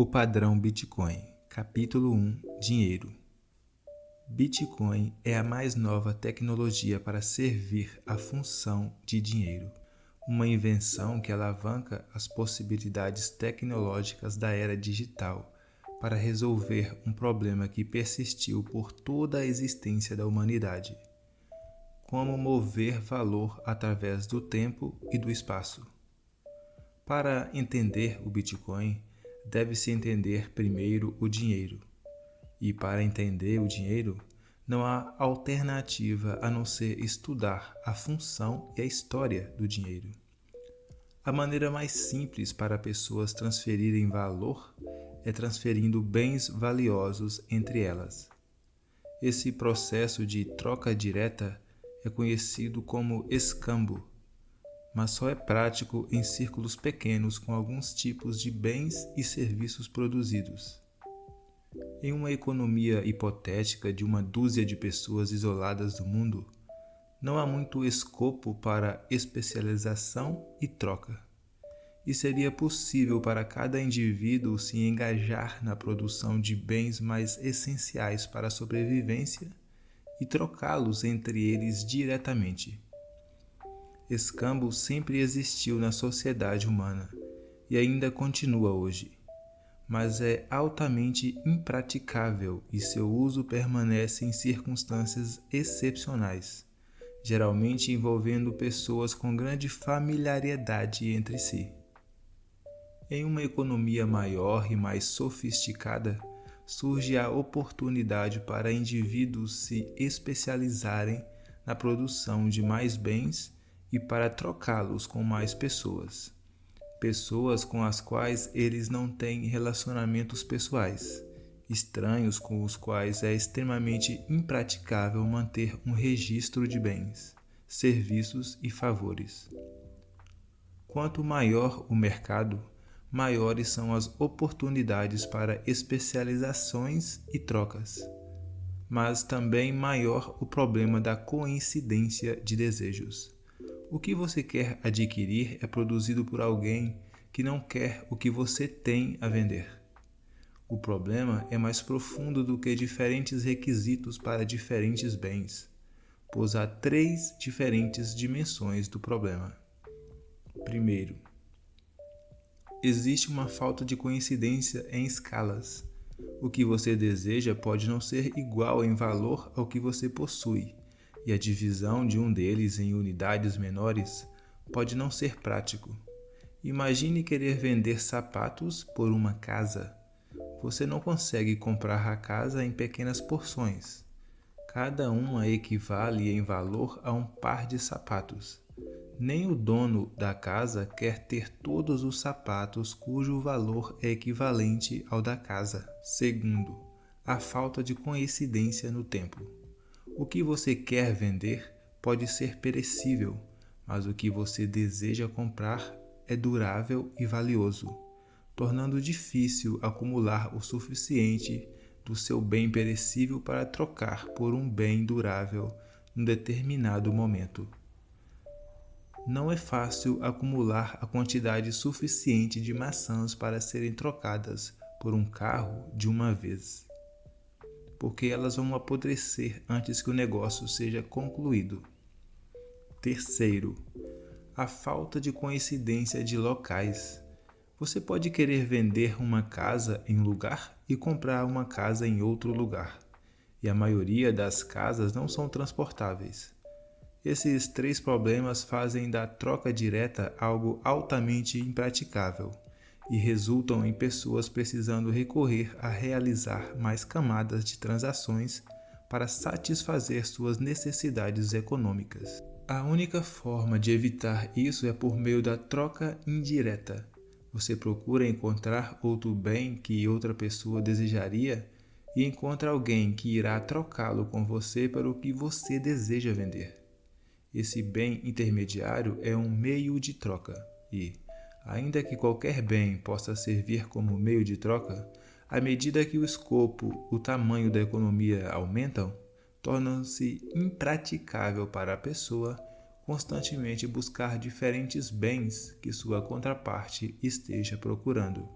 O padrão Bitcoin. Capítulo 1. Dinheiro. Bitcoin é a mais nova tecnologia para servir a função de dinheiro, uma invenção que alavanca as possibilidades tecnológicas da era digital para resolver um problema que persistiu por toda a existência da humanidade: como mover valor através do tempo e do espaço. Para entender o Bitcoin, deve-se entender primeiro o dinheiro. E para entender o dinheiro, não há alternativa a não ser estudar a função e a história do dinheiro. A maneira mais simples para pessoas transferirem valor é transferindo bens valiosos entre elas. Esse processo de troca direta é conhecido como escambo, mas só é prático em círculos pequenos com alguns tipos de bens e serviços produzidos. Em uma economia hipotética de uma dúzia de pessoas isoladas do mundo, não há muito escopo para especialização e troca. E seria possível para cada indivíduo se engajar na produção de bens mais essenciais para a sobrevivência e trocá-los entre eles diretamente. Escambo sempre existiu na sociedade humana e ainda continua hoje, mas é altamente impraticável e seu uso permanece em circunstâncias excepcionais, geralmente envolvendo pessoas com grande familiaridade entre si. Em uma economia maior e mais sofisticada, surge a oportunidade para indivíduos se especializarem na produção de mais bens e para trocá-los com mais pessoas. Pessoas com as quais eles não têm relacionamentos pessoais, estranhos com os quais é extremamente impraticável manter um registro de bens, serviços e favores. Quanto maior o mercado, maiores são as oportunidades para especializações e trocas, mas também maior o problema da coincidência de desejos. O que você quer adquirir é produzido por alguém que não quer o que você tem a vender. O problema é mais profundo do que diferentes requisitos para diferentes bens, pois há 3 diferentes dimensões do problema. Primeiro, existe uma falta de coincidência em escalas. O que você deseja pode não ser igual em valor ao que você possui, e a divisão de um deles em unidades menores pode não ser prático. Imagine querer vender sapatos por uma casa. Você não consegue comprar a casa em pequenas porções. Cada uma equivale em valor a um par de sapatos. Nem o dono da casa quer ter todos os sapatos cujo valor é equivalente ao da casa. Segundo, a falta de coincidência no tempo. O que você quer vender pode ser perecível, mas o que você deseja comprar é durável e valioso, tornando difícil acumular o suficiente do seu bem perecível para trocar por um bem durável num determinado momento. Não é fácil acumular a quantidade suficiente de maçãs para serem trocadas por um carro de uma vez, porque elas vão apodrecer antes que o negócio seja concluído. Terceiro, a falta de coincidência de locais. Você pode querer vender uma casa em um lugar e comprar uma casa em outro lugar, e a maioria das casas não são transportáveis. Esses 3 problemas fazem da troca direta algo altamente impraticável e resultam em pessoas precisando recorrer a realizar mais camadas de transações para satisfazer suas necessidades econômicas. A única forma de evitar isso é por meio da troca indireta. Você procura encontrar outro bem que outra pessoa desejaria e encontra alguém que irá trocá-lo com você para o que você deseja vender. Esse bem intermediário é um meio de troca e, ainda que qualquer bem possa servir como meio de troca, à medida que o escopo, o tamanho da economia aumentam, torna-se impraticável para a pessoa constantemente buscar diferentes bens que sua contraparte esteja procurando.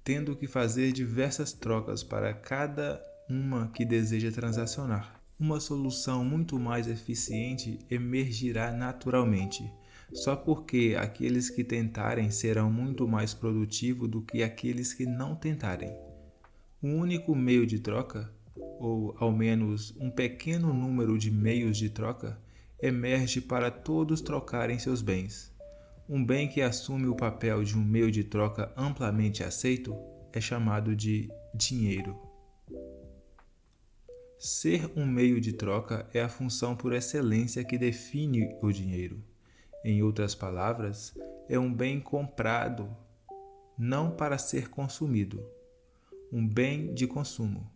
tendo que fazer diversas trocas para cada uma que deseja transacionar. Uma solução muito mais eficiente emergirá naturalmente, só porque aqueles que tentarem serão muito mais produtivos do que aqueles que não tentarem. Um único meio de troca, ou ao menos um pequeno número de meios de troca, emerge para todos trocarem seus bens. Um bem que assume o papel de um meio de troca amplamente aceito é chamado de dinheiro. Ser um meio de troca é a função por excelência que define o dinheiro. Em outras palavras, é um bem comprado, não para ser consumido, um bem de consumo,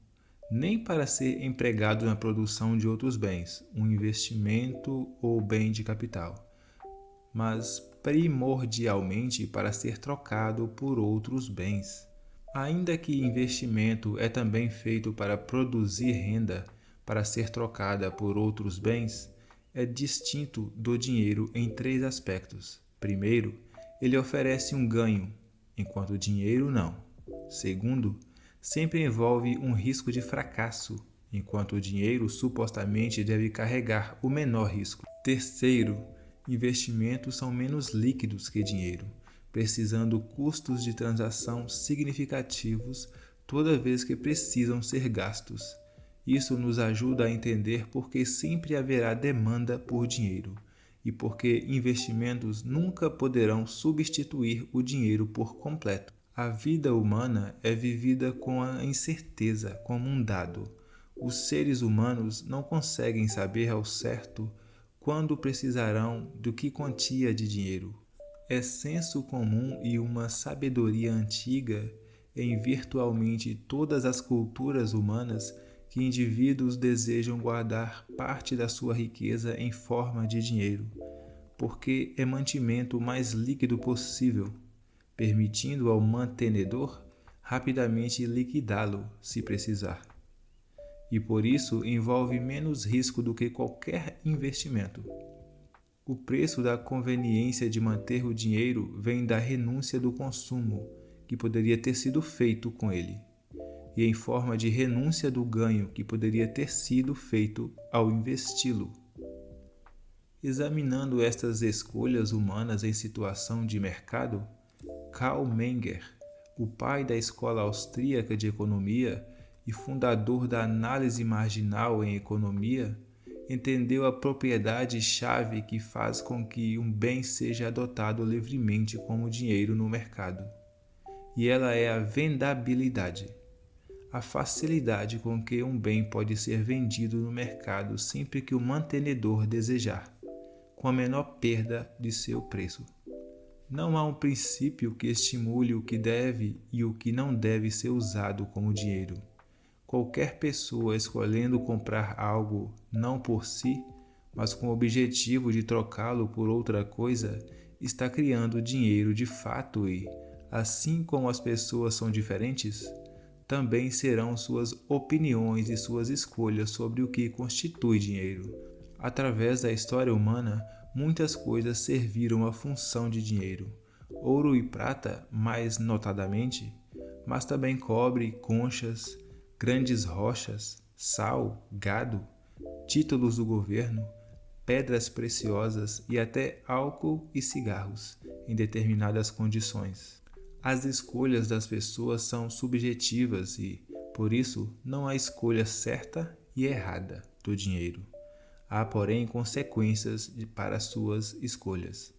nem para ser empregado na produção de outros bens, um investimento ou bem de capital, mas primordialmente para ser trocado por outros bens. Ainda que investimento é também feito para produzir renda para ser trocada por outros bens, é distinto do dinheiro em 3 aspectos. Primeiro, ele oferece um ganho, enquanto o dinheiro não. Segundo, sempre envolve um risco de fracasso, enquanto o dinheiro supostamente deve carregar o menor risco. Terceiro, investimentos são menos líquidos que dinheiro, precisando custos de transação significativos toda vez que precisam ser gastos. Isso nos ajuda a entender por que sempre haverá demanda por dinheiro e por que investimentos nunca poderão substituir o dinheiro por completo. A vida humana é vivida com a incerteza como um dado. Os seres humanos não conseguem saber ao certo quando precisarão do que quantia de dinheiro. É senso comum e uma sabedoria antiga em virtualmente todas as culturas humanas que indivíduos desejam guardar parte da sua riqueza em forma de dinheiro, porque é mantimento mais líquido possível, permitindo ao mantenedor rapidamente liquidá-lo se precisar. E por isso envolve menos risco do que qualquer investimento. O preço da conveniência de manter o dinheiro vem da renúncia do consumo, que poderia ter sido feito com ele, e em forma de renúncia do ganho que poderia ter sido feito ao investi-lo. Examinando estas escolhas humanas em situação de mercado, Karl Menger, o pai da escola austríaca de economia e fundador da análise marginal em economia, entendeu a propriedade-chave que faz com que um bem seja adotado livremente como dinheiro no mercado. E ela é a vendabilidade, a facilidade com que um bem pode ser vendido no mercado sempre que o mantenedor desejar, com a menor perda de seu preço. Não há um princípio que estimule o que deve e o que não deve ser usado como dinheiro. Qualquer pessoa escolhendo comprar algo não por si, mas com o objetivo de trocá-lo por outra coisa, está criando dinheiro de fato e, assim como as pessoas são diferentes, também serão suas opiniões e suas escolhas sobre o que constitui dinheiro. Através da história humana, muitas coisas serviram à função de dinheiro. Ouro e prata, mais notadamente, mas também cobre, conchas, grandes rochas, sal, gado, títulos do governo, pedras preciosas e até álcool e cigarros, em determinadas condições. As escolhas das pessoas são subjetivas e, por isso, não há escolha certa e errada do dinheiro. Há, porém, consequências para suas escolhas.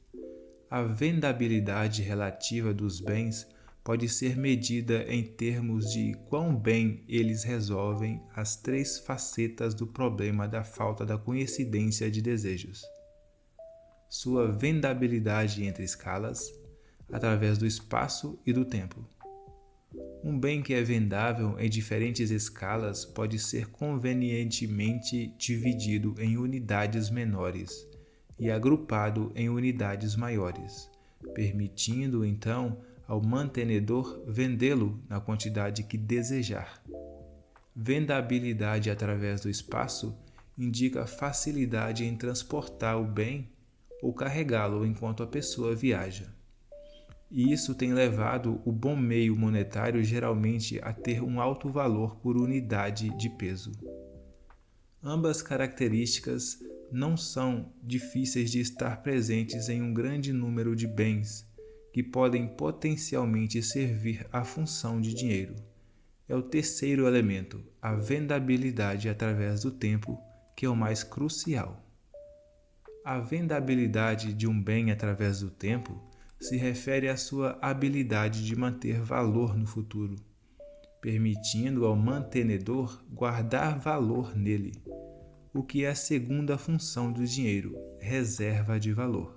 A vendabilidade relativa dos bens pode ser medida em termos de quão bem eles resolvem as 3 facetas do problema da falta da coincidência de desejos. Sua vendabilidade entre escalas, através do espaço e do tempo. Um bem que é vendável em diferentes escalas pode ser convenientemente dividido em unidades menores e agrupado em unidades maiores, permitindo então ao mantenedor vendê-lo na quantidade que desejar. Vendabilidade através do espaço indica facilidade em transportar o bem ou carregá-lo enquanto a pessoa viaja. e isso tem levado o bom meio monetário geralmente a ter um alto valor por unidade de peso. Ambas características não são difíceis de estar presentes em um grande número de bens que podem potencialmente servir à função de dinheiro. É o terceiro elemento, a vendabilidade através do tempo, que é o mais crucial. A vendabilidade de um bem através do tempo se refere à sua habilidade de manter valor no futuro, permitindo ao mantenedor guardar valor nele, o que é a segunda função do dinheiro, reserva de valor.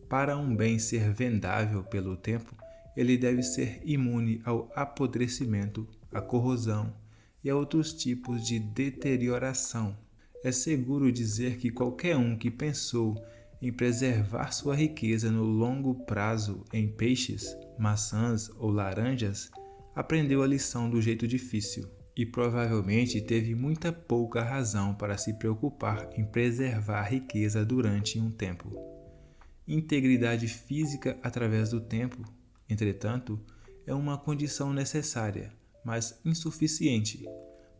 Para um bem ser vendável pelo tempo, ele deve ser imune ao apodrecimento, à corrosão e a outros tipos de deterioração. É seguro dizer que qualquer um que pensou em preservar sua riqueza no longo prazo em peixes, maçãs ou laranjas, aprendeu a lição do jeito difícil e provavelmente teve muita pouca razão para se preocupar em preservar a riqueza durante um tempo. Integridade física através do tempo, entretanto, é uma condição necessária, mas insuficiente,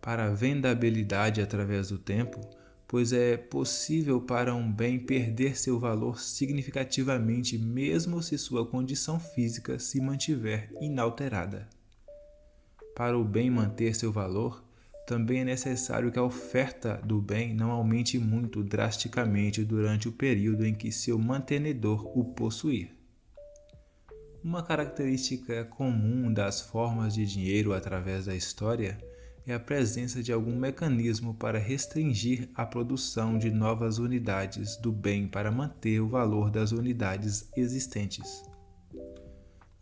para a vendabilidade através do tempo, pois é possível para um bem perder seu valor significativamente mesmo se sua condição física se mantiver inalterada. Para o bem manter seu valor, também é necessário que a oferta do bem não aumente muito drasticamente durante o período em que seu mantenedor o possuir. Uma característica comum das formas de dinheiro através da história é a presença de algum mecanismo para restringir a produção de novas unidades do bem para manter o valor das unidades existentes.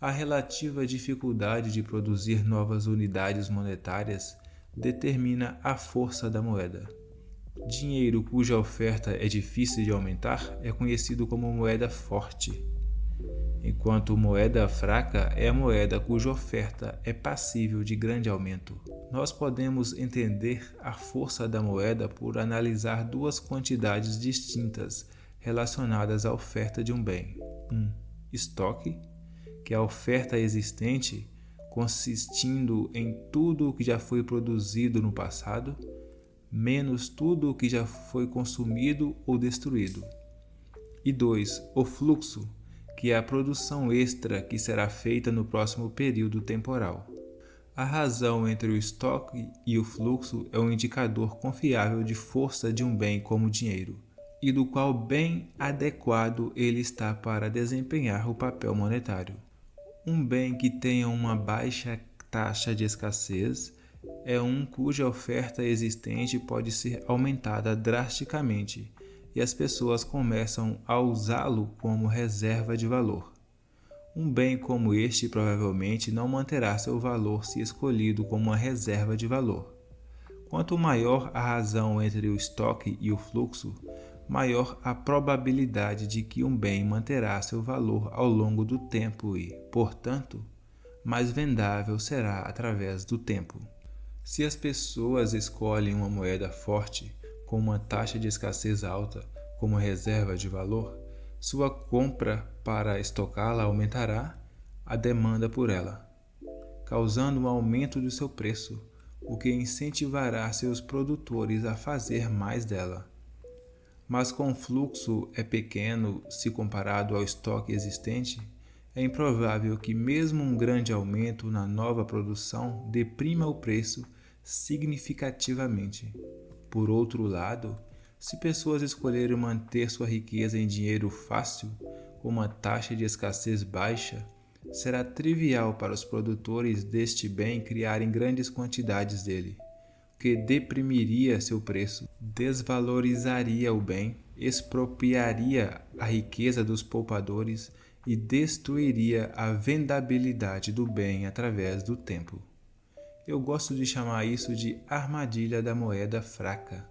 A relativa dificuldade de produzir novas unidades monetárias determina a força da moeda. Dinheiro cuja oferta é difícil de aumentar é conhecido como moeda forte, enquanto moeda fraca é a moeda cuja oferta é passível de grande aumento. Nós podemos entender a força da moeda por analisar duas quantidades distintas relacionadas à oferta de um bem. Estoque, que é a oferta existente, consistindo em tudo o que já foi produzido no passado, menos tudo o que já foi consumido ou destruído. E 2. O fluxo, que é a produção extra que será feita no próximo período temporal. A razão entre o estoque e o fluxo é um indicador confiável de força de um bem como o dinheiro, e do qual bem adequado ele está para desempenhar o papel monetário. Um bem que tenha uma baixa taxa de escassez é um cuja oferta existente pode ser aumentada drasticamente e as pessoas começam a usá-lo como reserva de valor. Um bem como este provavelmente não manterá seu valor se escolhido como uma reserva de valor. Quanto maior a razão entre o estoque e o fluxo, maior a probabilidade de que um bem manterá seu valor ao longo do tempo e, portanto, mais vendável será através do tempo. Se as pessoas escolhem uma moeda forte, com uma taxa de escassez alta, como reserva de valor, sua compra para estocá-la aumentará a demanda por ela, causando um aumento do seu preço, o que incentivará seus produtores a fazer mais dela. Mas como o fluxo é pequeno se comparado ao estoque existente, é improvável que mesmo um grande aumento na nova produção deprima o preço significativamente. Por outro lado, se pessoas escolherem manter sua riqueza em dinheiro fácil, com uma taxa de escassez baixa, será trivial para os produtores deste bem criarem grandes quantidades dele, que deprimiria seu preço, desvalorizaria o bem, expropriaria a riqueza dos poupadores e destruiria a vendabilidade do bem através do tempo. Eu gosto de chamar isso de armadilha da moeda fraca.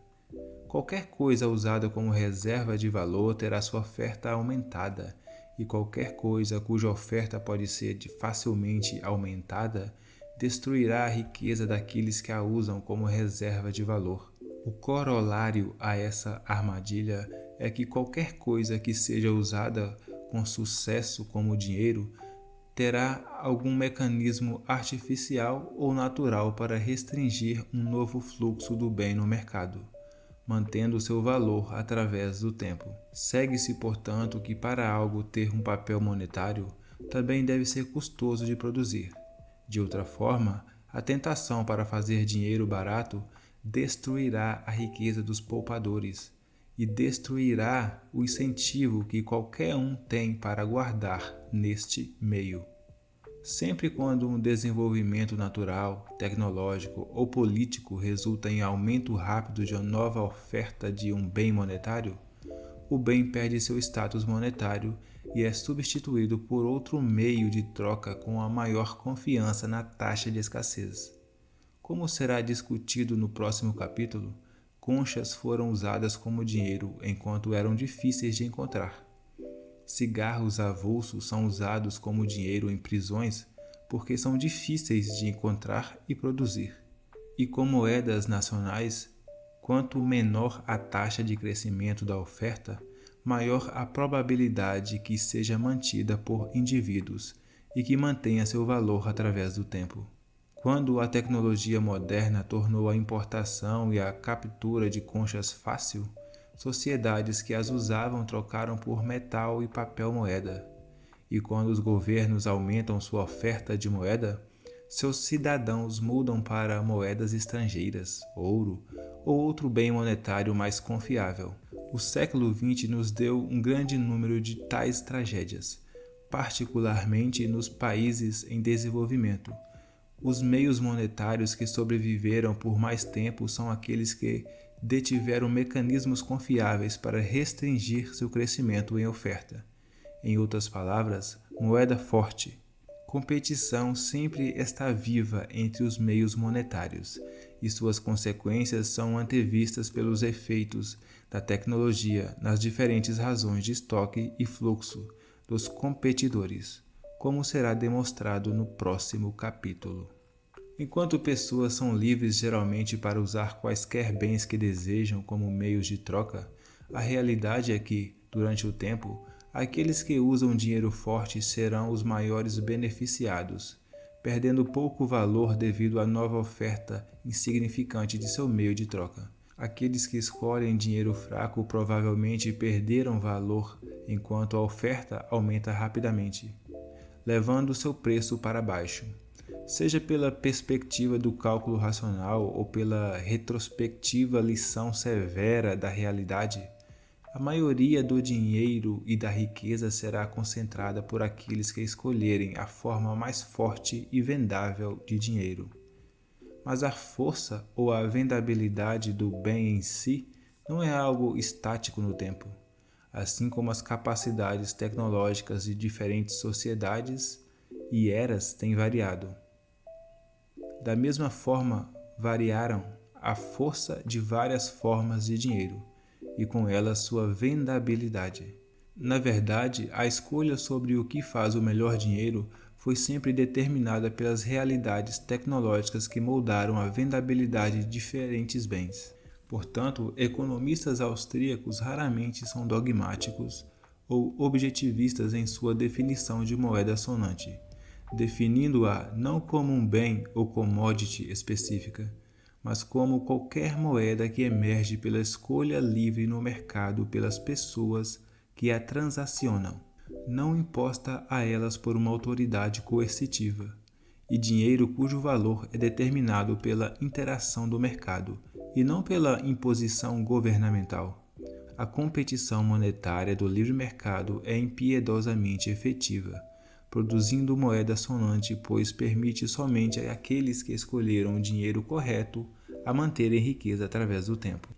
Qualquer coisa usada como reserva de valor terá sua oferta aumentada, e qualquer coisa cuja oferta pode ser facilmente aumentada destruirá a riqueza daqueles que a usam como reserva de valor. O corolário a essa armadilha é que qualquer coisa que seja usada com sucesso como dinheiro terá algum mecanismo artificial ou natural para restringir um novo fluxo do bem no mercado, mantendo seu valor através do tempo. Segue-se, portanto, que para algo ter um papel monetário, também deve ser custoso de produzir. De outra forma, a tentação para fazer dinheiro barato destruirá a riqueza dos poupadores e destruirá o incentivo que qualquer um tem para guardar neste meio. Sempre quando um desenvolvimento natural, tecnológico ou político resulta em aumento rápido de uma nova oferta de um bem monetário, o bem perde seu status monetário e é substituído por outro meio de troca com a maior confiança na taxa de escassez. Como será discutido no próximo capítulo, conchas foram usadas como dinheiro enquanto eram difíceis de encontrar. Cigarros avulsos são usados como dinheiro em prisões porque são difíceis de encontrar e produzir. E com moedas nacionais, quanto menor a taxa de crescimento da oferta, maior a probabilidade que seja mantida por indivíduos e que mantenha seu valor através do tempo. Quando a tecnologia moderna tornou a importação e a captura de conchas fácil, sociedades que as usavam trocaram por metal e papel moeda. E quando os governos aumentam sua oferta de moeda, seus cidadãos mudam para moedas estrangeiras, ouro ou outro bem monetário mais confiável. O século XX nos deu um grande número de tais tragédias, particularmente nos países em desenvolvimento. Os meios monetários que sobreviveram por mais tempo são aqueles que detiveram mecanismos confiáveis para restringir seu crescimento em oferta. Em outras palavras, moeda forte. Competição sempre está viva entre os meios monetários, e suas consequências são antevistas pelos efeitos da tecnologia nas diferentes razões de estoque e fluxo dos competidores, como será demonstrado no próximo capítulo. Enquanto pessoas são livres geralmente para usar quaisquer bens que desejam como meios de troca, a realidade é que, durante o tempo, aqueles que usam dinheiro forte serão os maiores beneficiados, perdendo pouco valor devido à nova oferta insignificante de seu meio de troca. Aqueles que escolhem dinheiro fraco provavelmente perderam valor enquanto a oferta aumenta rapidamente, levando seu preço para baixo. Seja pela perspectiva do cálculo racional ou pela retrospectiva lição severa da realidade, a maioria do dinheiro e da riqueza será concentrada por aqueles que escolherem a forma mais forte e vendável de dinheiro. Mas a força ou a vendabilidade do bem em si não é algo estático no tempo, assim como as capacidades tecnológicas de diferentes sociedades e eras têm variado. Da mesma forma, variaram a força de várias formas de dinheiro e com ela sua vendabilidade. Na verdade, a escolha sobre o que faz o melhor dinheiro foi sempre determinada pelas realidades tecnológicas que moldaram a vendabilidade de diferentes bens. Portanto, economistas austríacos raramente são dogmáticos ou objetivistas em sua definição de moeda sonante, definindo-a não como um bem ou commodity específica, mas como qualquer moeda que emerge pela escolha livre no mercado pelas pessoas que a transacionam, não imposta a elas por uma autoridade coercitiva, e dinheiro cujo valor é determinado pela interação do mercado e não pela imposição governamental. A competição monetária do livre mercado é impiedosamente efetiva, produzindo moeda sonante, pois permite somente àqueles que escolheram o dinheiro correto a manterem riqueza através do tempo.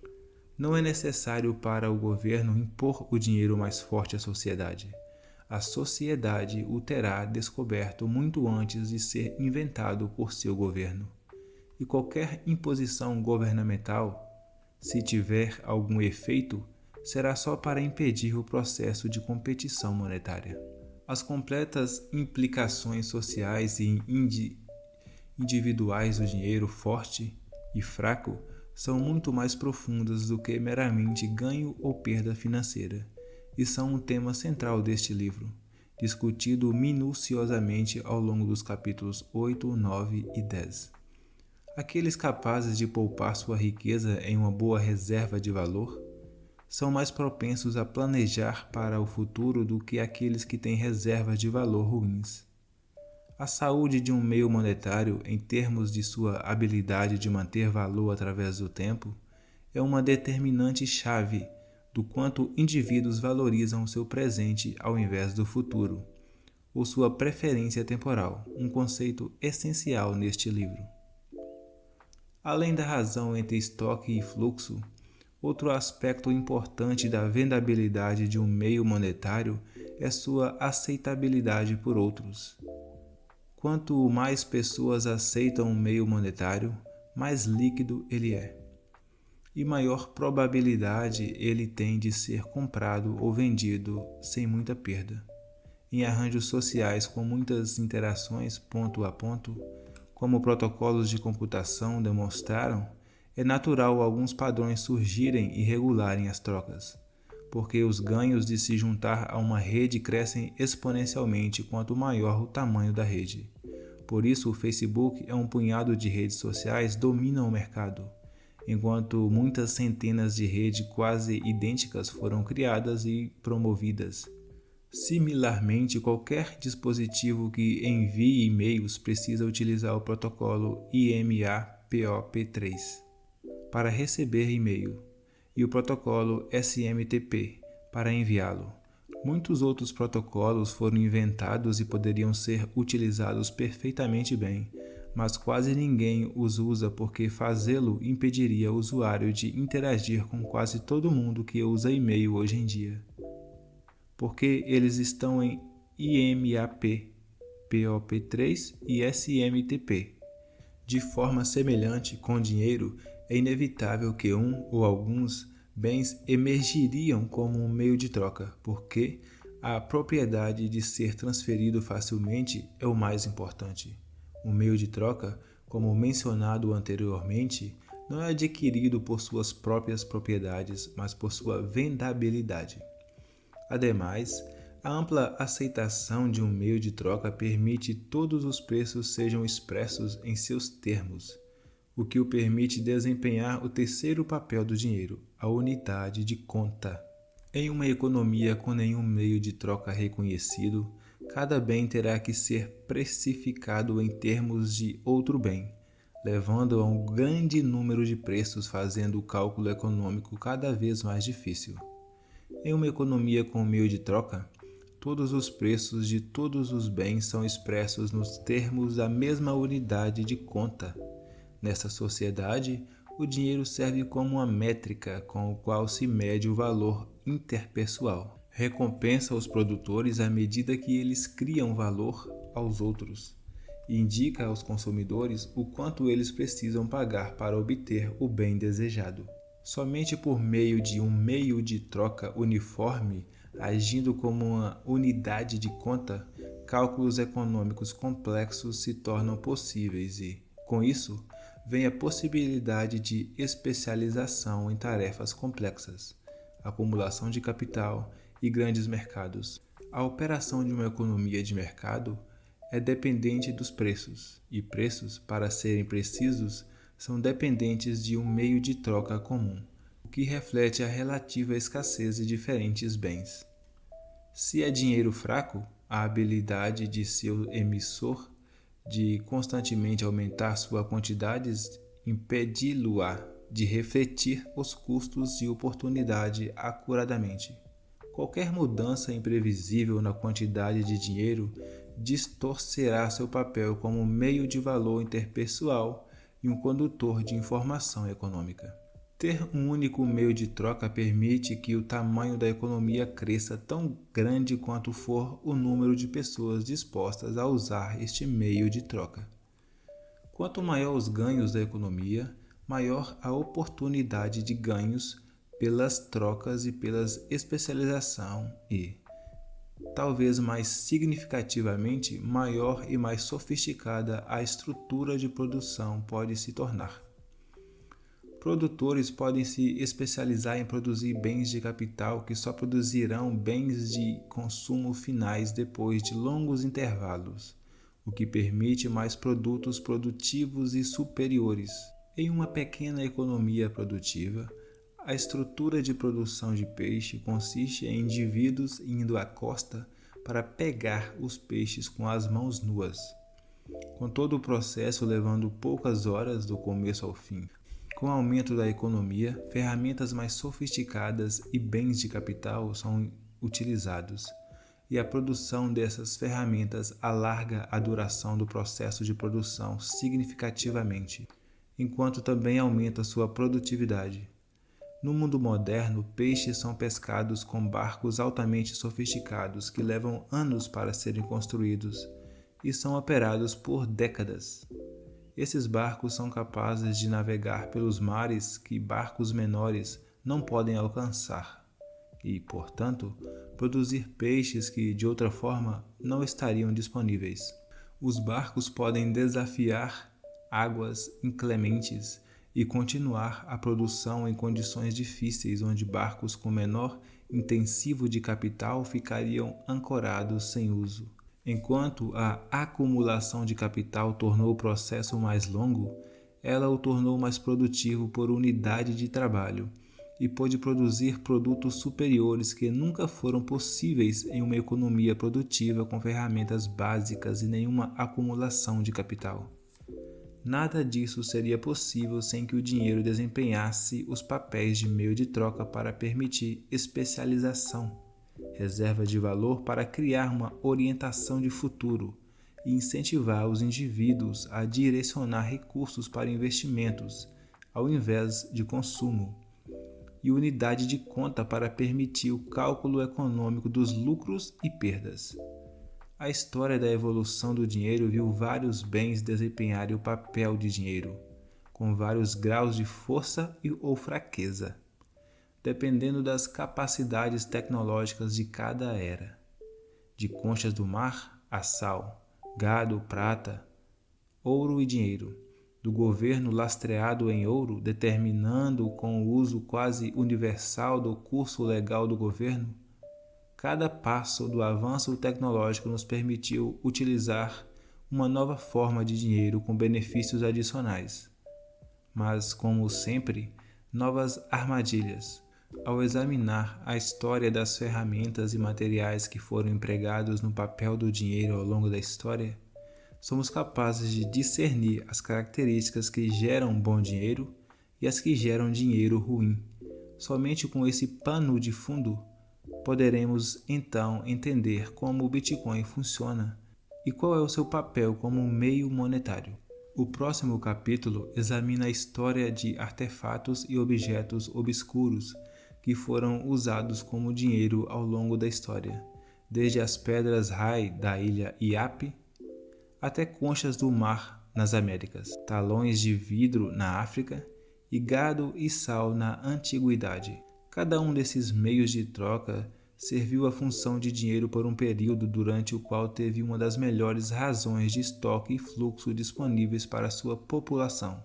Não é necessário para o governo impor o dinheiro mais forte à sociedade. A sociedade o terá descoberto muito antes de ser inventado por seu governo. E qualquer imposição governamental, se tiver algum efeito, será só para impedir o processo de competição monetária. As completas implicações sociais e individuais do dinheiro forte e fraco são muito mais profundas do que meramente ganho ou perda financeira, e são um tema central deste livro. discutido minuciosamente ao longo dos capítulos 8, 9 e 10. Aqueles capazes de poupar sua riqueza em uma boa reserva de valor são mais propensos a planejar para o futuro do que aqueles que têm reservas de valor ruins. A saúde de um meio monetário, em termos de sua habilidade de manter valor através do tempo, é uma determinante chave do quanto indivíduos valorizam o seu presente ao invés do futuro, ou sua preferência temporal, um conceito essencial neste livro. Além da razão entre estoque e fluxo, outro aspecto importante da vendabilidade de um meio monetário é sua aceitabilidade por outros. Quanto mais pessoas aceitam um meio monetário, mais líquido ele é, e maior probabilidade ele tem de ser comprado ou vendido sem muita perda. Em arranjos sociais com muitas interações ponto a ponto, como protocolos de computação demonstraram, é natural alguns padrões surgirem e regularem as trocas, porque os ganhos de se juntar a uma rede crescem exponencialmente quanto maior o tamanho da rede. Por isso, o Facebook e um punhado de redes sociais dominam o mercado, enquanto muitas centenas de redes quase idênticas foram criadas e promovidas. Similarmente, qualquer dispositivo que envie e-mails precisa utilizar o protocolo IMAPOP3 para receber e-mail e o protocolo SMTP para enviá-lo. Muitos outros protocolos foram inventados e poderiam ser utilizados perfeitamente bem, mas quase ninguém os usa porque fazê-lo impediria o usuário de interagir com quase todo mundo que usa e-mail hoje em dia. Porque eles estão em IMAP, POP3 e SMTP. De forma semelhante com dinheiro, é inevitável que um ou alguns bens emergiriam como um meio de troca, porque a propriedade de ser transferido facilmente é o mais importante. O meio de troca, como mencionado anteriormente, não é adquirido por suas próprias propriedades, mas por sua vendabilidade. Ademais, a ampla aceitação de um meio de troca permite que todos os preços sejam expressos em seus termos, o que o permite desempenhar o terceiro papel do dinheiro, a unidade de conta. Em uma economia com nenhum meio de troca reconhecido, cada bem terá que ser precificado em termos de outro bem, levando a um grande número de preços, fazendo o cálculo econômico cada vez mais difícil. Em uma economia com meio de troca, todos os preços de todos os bens são expressos nos termos da mesma unidade de conta. Nesta sociedade, o dinheiro serve como uma métrica com a qual se mede o valor interpessoal. Recompensa os produtores à medida que eles criam valor aos outros e indica aos consumidores o quanto eles precisam pagar para obter o bem desejado. Somente por meio de um meio de troca uniforme, agindo como uma unidade de conta, cálculos econômicos complexos se tornam possíveis e, com isso, vem a possibilidade de especialização em tarefas complexas, acumulação de capital e grandes mercados. A operação de uma economia de mercado é dependente dos preços, e preços, para serem precisos, são dependentes de um meio de troca comum, o que reflete a relativa escassez de diferentes bens. Se é dinheiro fraco, a habilidade de seu emissor de constantemente aumentar sua quantidade impedi-lo-á de refletir os custos de oportunidade acuradamente. Qualquer mudança imprevisível na quantidade de dinheiro distorcerá seu papel como meio de valor interpessoal e um condutor de informação econômica. Ter um único meio de troca permite que o tamanho da economia cresça tão grande quanto for o número de pessoas dispostas a usar este meio de troca. Quanto maior os ganhos da economia, maior a oportunidade de ganhos pelas trocas e pela especialização e, talvez mais significativamente, maior e mais sofisticada a estrutura de produção pode se tornar. Produtores podem se especializar em produzir bens de capital que só produzirão bens de consumo finais depois de longos intervalos, o que permite mais produtos produtivos e superiores. Em uma pequena economia produtiva, a estrutura de produção de peixe consiste em indivíduos indo à costa para pegar os peixes com as mãos nuas, com todo o processo levando poucas horas do começo ao fim. Com o aumento da economia, ferramentas mais sofisticadas e bens de capital são utilizados, e a produção dessas ferramentas alarga a duração do processo de produção significativamente, enquanto também aumenta sua produtividade. No mundo moderno, peixes são pescados com barcos altamente sofisticados que levam anos para serem construídos e são operados por décadas. Esses barcos são capazes de navegar pelos mares que barcos menores não podem alcançar e, portanto, produzir peixes que, de outra forma, não estariam disponíveis. Os barcos podem desafiar águas inclementes e continuar a produção em condições difíceis onde barcos com menor intensivo de capital ficariam ancorados sem uso. Enquanto a acumulação de capital tornou o processo mais longo, ela o tornou mais produtivo por unidade de trabalho e pôde produzir produtos superiores que nunca foram possíveis em uma economia produtiva com ferramentas básicas e nenhuma acumulação de capital. Nada disso seria possível sem que o dinheiro desempenhasse os papéis de meio de troca para permitir especialização, reserva de valor para criar uma orientação de futuro e incentivar os indivíduos a direcionar recursos para investimentos, ao invés de consumo, e unidade de conta para permitir o cálculo econômico dos lucros e perdas. A história da evolução do dinheiro viu vários bens desempenharem o papel de dinheiro, com vários graus de força ou fraqueza, dependendo das capacidades tecnológicas de cada era. De conchas do mar a sal, gado, prata, ouro e dinheiro. Do governo lastreado em ouro, determinando com o uso quase universal do curso legal do governo, cada passo do avanço tecnológico nos permitiu utilizar uma nova forma de dinheiro com benefícios adicionais. Mas, como sempre, novas armadilhas. Ao examinar a história das ferramentas e materiais que foram empregados no papel do dinheiro ao longo da história, somos capazes de discernir as características que geram bom dinheiro e as que geram dinheiro ruim. Somente com esse pano de fundo, poderemos então entender como o Bitcoin funciona e qual é o seu papel como meio monetário. O próximo capítulo examina a história de artefatos e objetos obscuros que foram usados como dinheiro ao longo da história, desde as pedras Rai da ilha Iap até conchas do mar nas Américas, talões de vidro na África e gado e sal na Antiguidade. Cada um desses meios de troca serviu a função de dinheiro por um período durante o qual teve uma das melhores razões de estoque e fluxo disponíveis para sua população,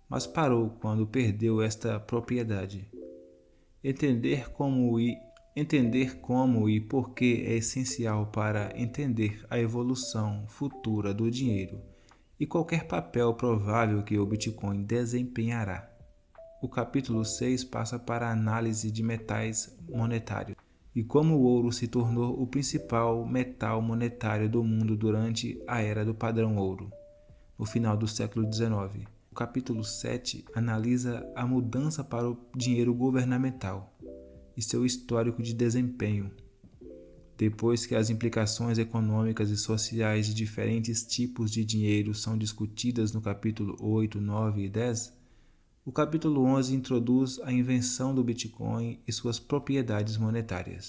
mas parou quando perdeu esta propriedade. Entender como e por que é essencial para entender a evolução futura do dinheiro e qualquer papel provável que o Bitcoin desempenhará. O capítulo 6 passa para a análise de metais monetários e como o ouro se tornou o principal metal monetário do mundo durante a era do padrão ouro, no final do século XIX. O capítulo 7 analisa a mudança para o dinheiro governamental e seu histórico de desempenho. Depois que as implicações econômicas e sociais de diferentes tipos de dinheiro são discutidas no capítulo 8, 9 e 10, o capítulo 11 introduz a invenção do Bitcoin e suas propriedades monetárias.